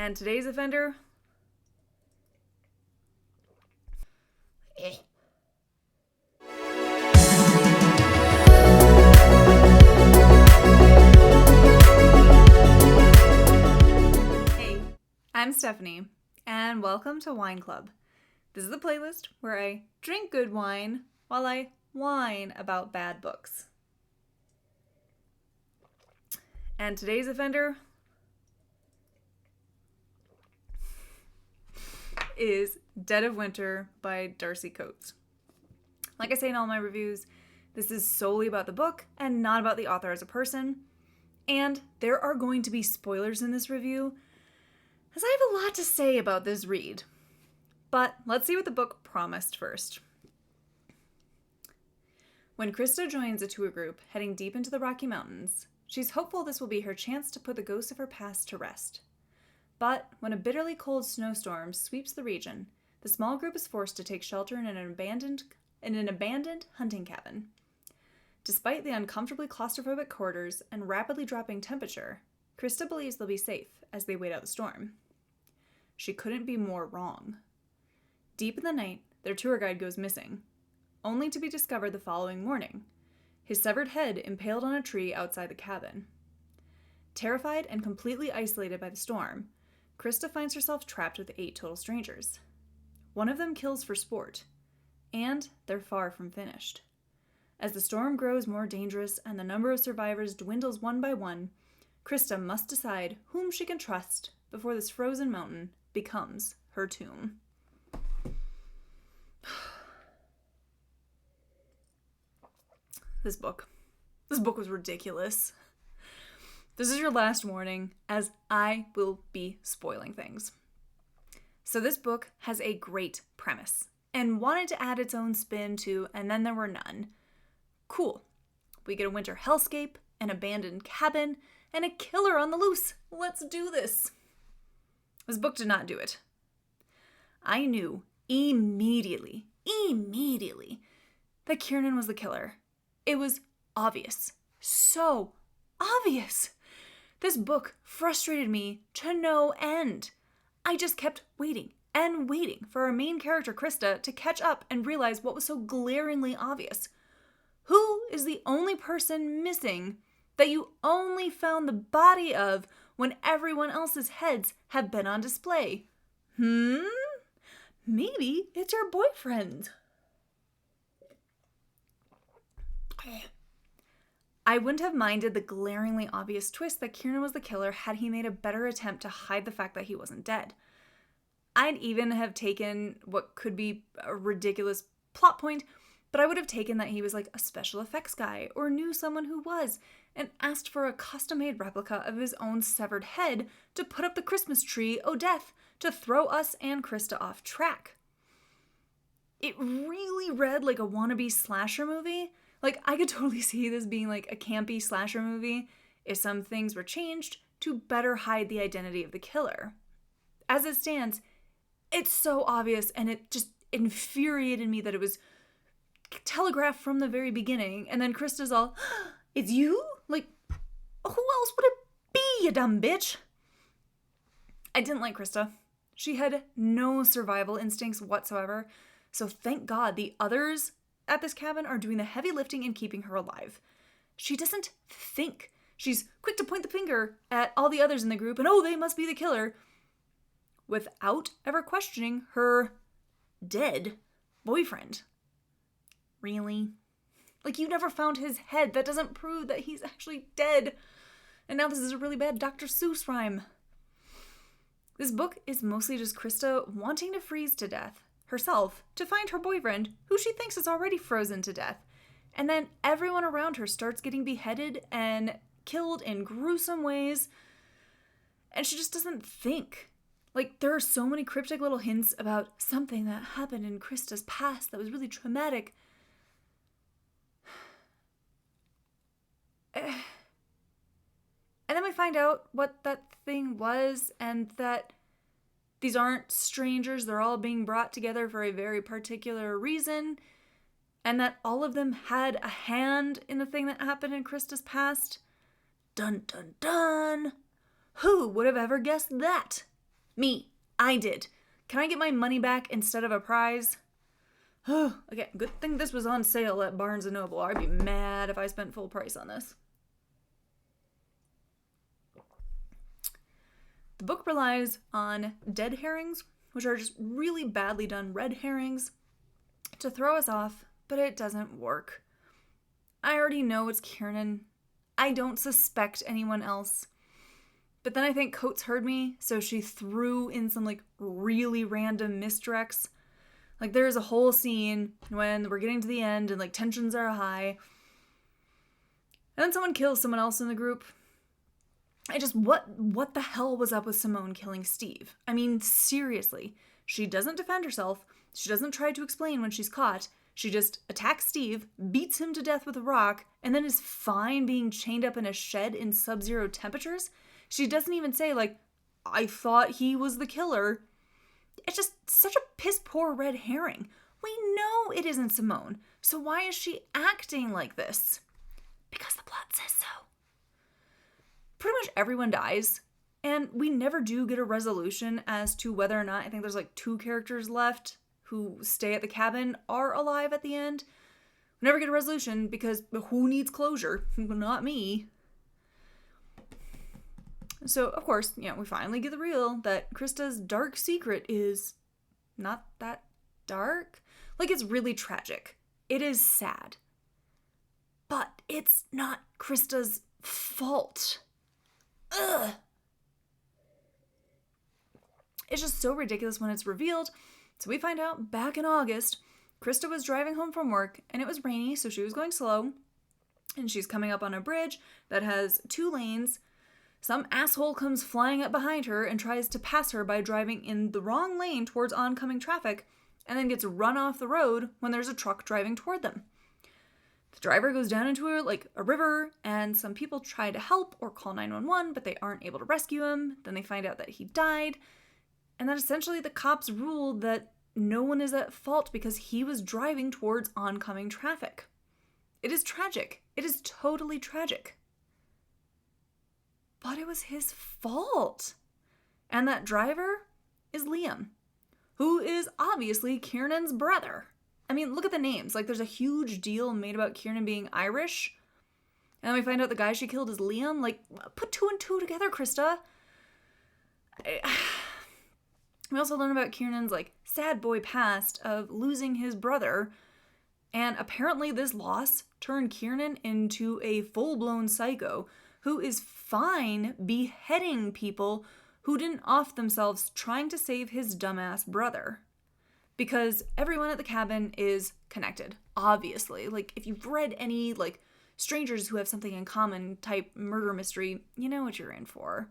And today's offender... Hey, I'm Stephanie, and welcome to Wine Club. This is the playlist where I drink good wine while I whine about bad books. And today's offender is Dead of Winter by Darcy Coates. Like I say in all my reviews, this is solely about the book and not about the author as a person. And there are going to be spoilers in this review, as I have a lot to say about this read. But let's see what the book promised first. When Krista joins a tour group heading deep into the Rocky Mountains, she's hopeful this will be her chance to put the ghosts of her past to rest. But when a bitterly cold snowstorm sweeps the region, the small group is forced to take shelter in an abandoned hunting cabin. Despite the uncomfortably claustrophobic quarters and rapidly dropping temperature, Krista believes they'll be safe as they wait out the storm. She couldn't be more wrong. Deep in the night, their tour guide goes missing, only to be discovered the following morning, his severed head impaled on a tree outside the cabin. Terrified and completely isolated by the storm, Krista finds herself trapped with 8 total strangers. One of them kills for sport, and they're far from finished. As the storm grows more dangerous and the number of survivors dwindles one by one, Krista must decide whom she can trust before this frozen mountain becomes her tomb. This book was ridiculous. This is your last warning, as I will be spoiling things. So this book has a great premise, and wanted to add its own spin to And Then There Were None. Cool. We get a winter hellscape, an abandoned cabin, and a killer on the loose. Let's do this. This book did not do it. I knew immediately, that Kiernan was the killer. It was obvious. So obvious. This book frustrated me to no end. I just kept waiting and waiting for our main character, Krista, to catch up and realize what was so glaringly obvious. Who is the only person missing that you only found the body of when everyone else's heads have been on display? Maybe it's your boyfriend. I wouldn't have minded the glaringly obvious twist that Kiernan was the killer had he made a better attempt to hide the fact that he wasn't dead. I'd even have taken what could be a ridiculous plot point, but I would have taken that he was like a special effects guy or knew someone who was and asked for a custom-made replica of his own severed head to put up the Christmas tree, oh death, to throw us and Krista off track. It really read like a wannabe slasher movie. Like, I could totally see this being like a campy slasher movie if some things were changed to better hide the identity of the killer. As it stands, it's so obvious, and it just infuriated me that it was telegraphed from the very beginning, and then Krista's all, it's you? Like, who else would it be, you dumb bitch? I didn't like Krista. She had no survival instincts whatsoever, so thank God the others at this cabin are doing the heavy lifting and keeping her alive. She doesn't think. She's quick to point the finger at all the others in the group and, oh, they must be the killer, without ever questioning her dead boyfriend. Really? Like, you never found his head. That doesn't prove that he's actually dead. And now this is a really bad Dr. Seuss rhyme. This book is mostly just Krista wanting to freeze to death herself to find her boyfriend, who she thinks is already frozen to death. And then everyone around her starts getting beheaded and killed in gruesome ways. And she just doesn't think. Like, there are so many cryptic little hints about something that happened in Krista's past that was really traumatic. And then we find out what that thing was, and that these aren't strangers, they're all being brought together for a very particular reason, and that all of them had a hand in the thing that happened in Krista's past. Dun dun dun! Who would have ever guessed that? Me. I did. Can I get my money back instead of a prize? Okay, good thing this was on sale at Barnes & Noble. I'd be mad if I spent full price on this. The book relies on dead herrings, which are just really badly done red herrings, to throw us off, but it doesn't work. I already know it's Kiernan. I don't suspect anyone else. But then I think Coates heard me, so she threw in some really random misdirects. There's a whole scene when we're getting to the end and tensions are high. And then someone kills someone else in the group. What the hell was up with Simone killing Steve? I mean, seriously. She doesn't defend herself. She doesn't try to explain when she's caught. She just attacks Steve, beats him to death with a rock, and then is fine being chained up in a shed in sub-zero temperatures. She doesn't even say, I thought he was the killer. It's just such a piss-poor red herring. We know it isn't Simone, so why is she acting like this? Because the plot says so. Pretty much everyone dies, and we never do get a resolution as to whether or not, I think there's 2 characters left who stay at the cabin are alive at the end. We never get a resolution because who needs closure? Not me. So, of course, we finally get the reveal that Krista's dark secret is not that dark. It's really tragic. It is sad. But it's not Krista's fault. Ugh. It's just so ridiculous when it's revealed. So we find out back in August, Krista was driving home from work and it was rainy, so she was going slow. And she's coming up on a bridge that has 2 lanes. Some asshole comes flying up behind her and tries to pass her by driving in the wrong lane towards oncoming traffic, and then gets run off the road when there's a truck driving toward them. The driver goes down into a river, and some people try to help or call 911, but they aren't able to rescue him. Then they find out that he died, and that essentially the cops ruled that no one is at fault because he was driving towards oncoming traffic. It is tragic. It is totally tragic. But it was his fault. And that driver is Liam, who is obviously Kiernan's brother. I mean, look at the names. There's a huge deal made about Kiernan being Irish. And then we find out the guy she killed is Liam. Put 2 and 2 together, Krista. We also learn about Kiernan's, sad boy past of losing his brother. And apparently this loss turned Kiernan into a full-blown psycho who is fine beheading people who didn't off themselves trying to save his dumbass brother. Because everyone at the cabin is connected, obviously. If you've read any, strangers who have something in common type murder mystery, you know what you're in for.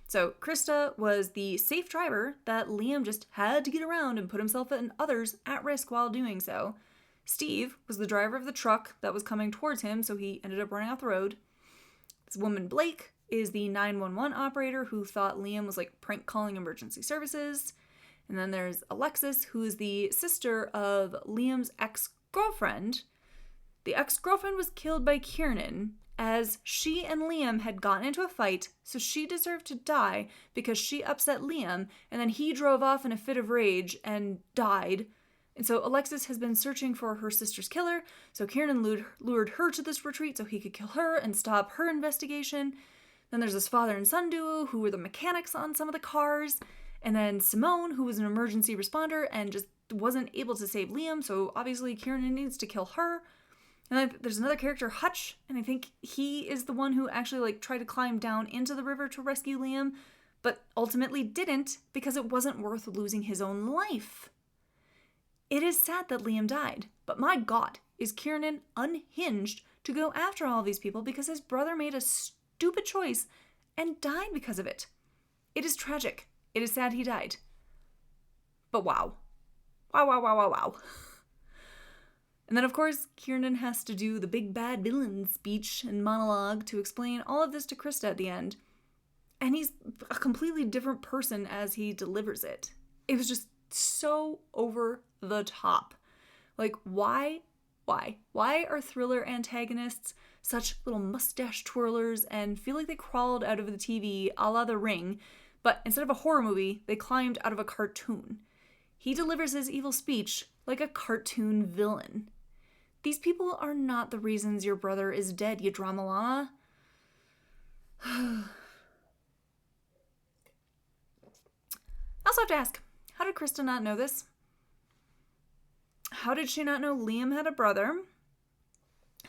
So Krista was the safe driver that Liam just had to get around and put himself and others at risk while doing so. Steve was the driver of the truck that was coming towards him, so he ended up running off the road. This woman, Blake, is the 911 operator who thought Liam was prank calling emergency services. And then there's Alexis, who is the sister of Liam's ex-girlfriend. The ex-girlfriend was killed by Kiernan as she and Liam had gotten into a fight, so she deserved to die because she upset Liam, and then he drove off in a fit of rage and died. And so Alexis has been searching for her sister's killer, so Kiernan lured her to this retreat so he could kill her and stop her investigation. Then there's this father and son duo who were the mechanics on some of the cars. And then Simone, who was an emergency responder and just wasn't able to save Liam, so obviously Kiernan needs to kill her. And then there's another character, Hutch, and I think he is the one who actually tried to climb down into the river to rescue Liam, but ultimately didn't because it wasn't worth losing his own life. It is sad that Liam died, but my God, is Kiernan unhinged to go after all these people because his brother made a stupid choice and died because of it. It is tragic. It is sad he died. But wow. Wow. And then, of course, Kiernan has to do the big bad villain speech and monologue to explain all of this to Krista at the end. And he's a completely different person as he delivers it. It was just so over the top. Why are thriller antagonists such little mustache twirlers and feel like they crawled out of the TV a la The Ring, But instead of a horror movie, they climbed out of a cartoon. He delivers his evil speech like a cartoon villain. These people are not the reasons your brother is dead, you drama llama. I also have to ask, how did Krista not know this? How did she not know Liam had a brother?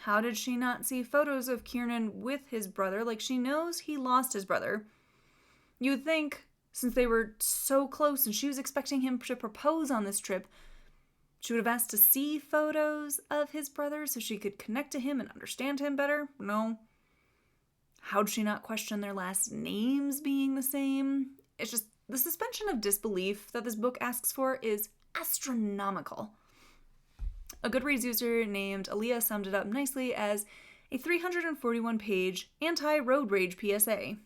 How did she not see photos of Kiernan with his brother? Like, she knows he lost his brother. You would think, since they were so close and she was expecting him to propose on this trip, she would have asked to see photos of his brother so she could connect to him and understand him better. No. How'd she not question their last names being the same? It's just, the suspension of disbelief that this book asks for is astronomical. A Goodreads user named Aaliyah summed it up nicely as a 341-page anti-road rage PSA.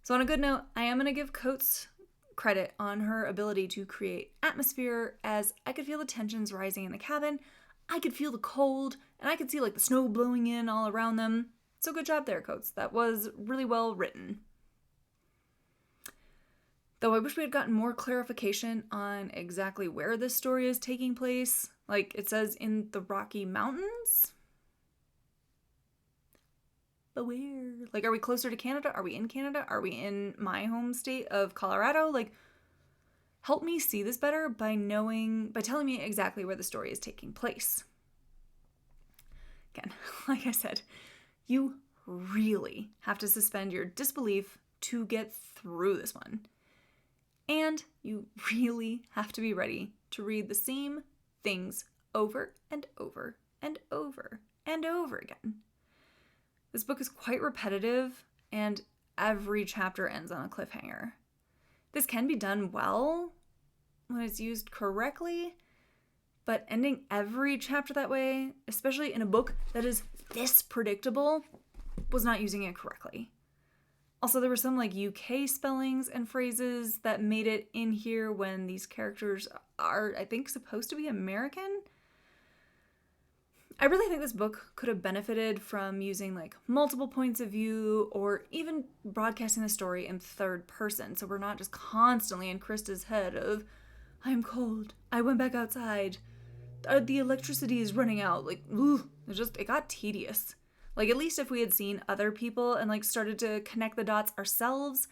So on a good note, I am going to give Coates credit on her ability to create atmosphere, as I could feel the tensions rising in the cabin, I could feel the cold, and I could see like the snow blowing in all around them. So good job there, Coates. That was really well written. Though I wish we had gotten more clarification on exactly where this story is taking place. Like, it says in the Rocky Mountains? But where? Like, are we closer to Canada? Are we in Canada? Are we in my home state of Colorado? Like, help me see this better by telling me exactly where the story is taking place. Again, like I said, you really have to suspend your disbelief to get through this one. And you really have to be ready to read the same things over and over and over and over again. This book is quite repetitive, and every chapter ends on a cliffhanger. This can be done well when it's used correctly, but ending every chapter that way, especially in a book that is this predictable, was not using it correctly. Also, there were some like UK spellings and phrases that made it in here when these characters are, I think, supposed to be American. I really think this book could have benefited from using like multiple points of view, or even broadcasting the story in third person, so we're not just constantly in Krista's head of, I'm cold, I went back outside, the electricity is running out. Like, it got tedious. Like, at least if we had seen other people and like started to connect the dots ourselves,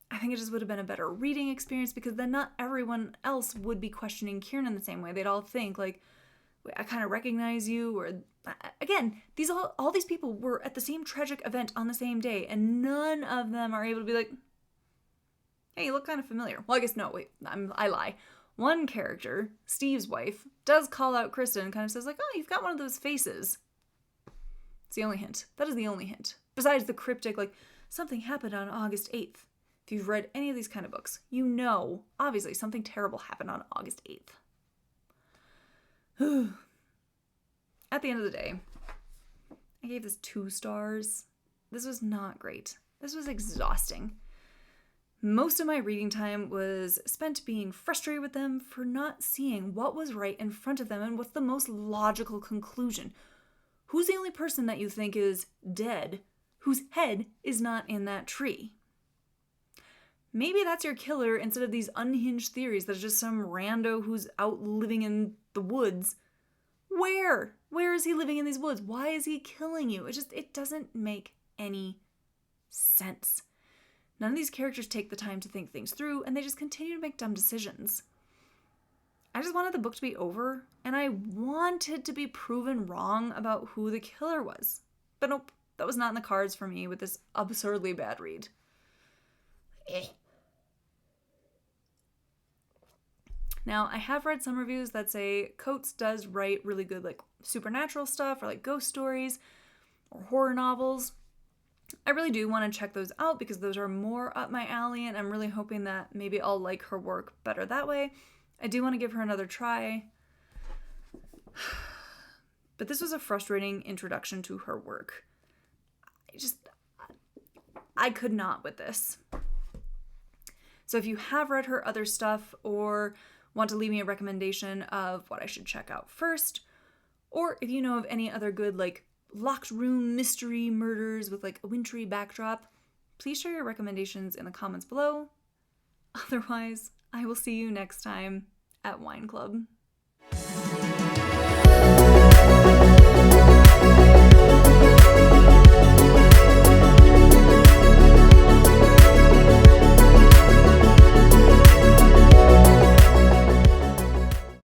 I think it just would have been a better reading experience, because then not everyone else would be questioning Kiernan the same way. They'd all think like, I kind of recognize you, or again, all these people were at the same tragic event on the same day, and none of them are able to be like, hey, you look kind of familiar. Well, I guess no, wait, I lie. One character, Steve's wife, does call out Krista and kind of says like, oh, you've got one of those faces. It's the only hint. That is the only hint. Besides the cryptic, like, something happened on August 8th. If you've read any of these kind of books, you know, obviously, something terrible happened on August 8th. At the end of the day, I gave this 2 stars. This was not great. This was exhausting. Most of my reading time was spent being frustrated with them for not seeing what was right in front of them and what's the most logical conclusion. Who's the only person that you think is dead whose head is not in that tree? Maybe that's your killer instead of these unhinged theories that are just some rando who's out living in the woods. Where? Where is he living in these woods? Why is he killing you? It doesn't make any sense. None of these characters take the time to think things through, and they just continue to make dumb decisions. I just wanted the book to be over, and I wanted to be proven wrong about who the killer was. But nope, that was not in the cards for me with this absurdly bad read. Now, I have read some reviews that say Coates does write really good like supernatural stuff, or like ghost stories or horror novels. I really do want to check those out, because those are more up my alley, and I'm really hoping that maybe I'll like her work better that way. I do want to give her another try. But this was a frustrating introduction to her work. I could not with this. So if you have read her other stuff, or want to leave me a recommendation of what I should check out first, or if you know of any other good like locked room mystery murders with like a wintry backdrop, Please share your recommendations in the comments below. Otherwise, I will see you next time at Wine Club.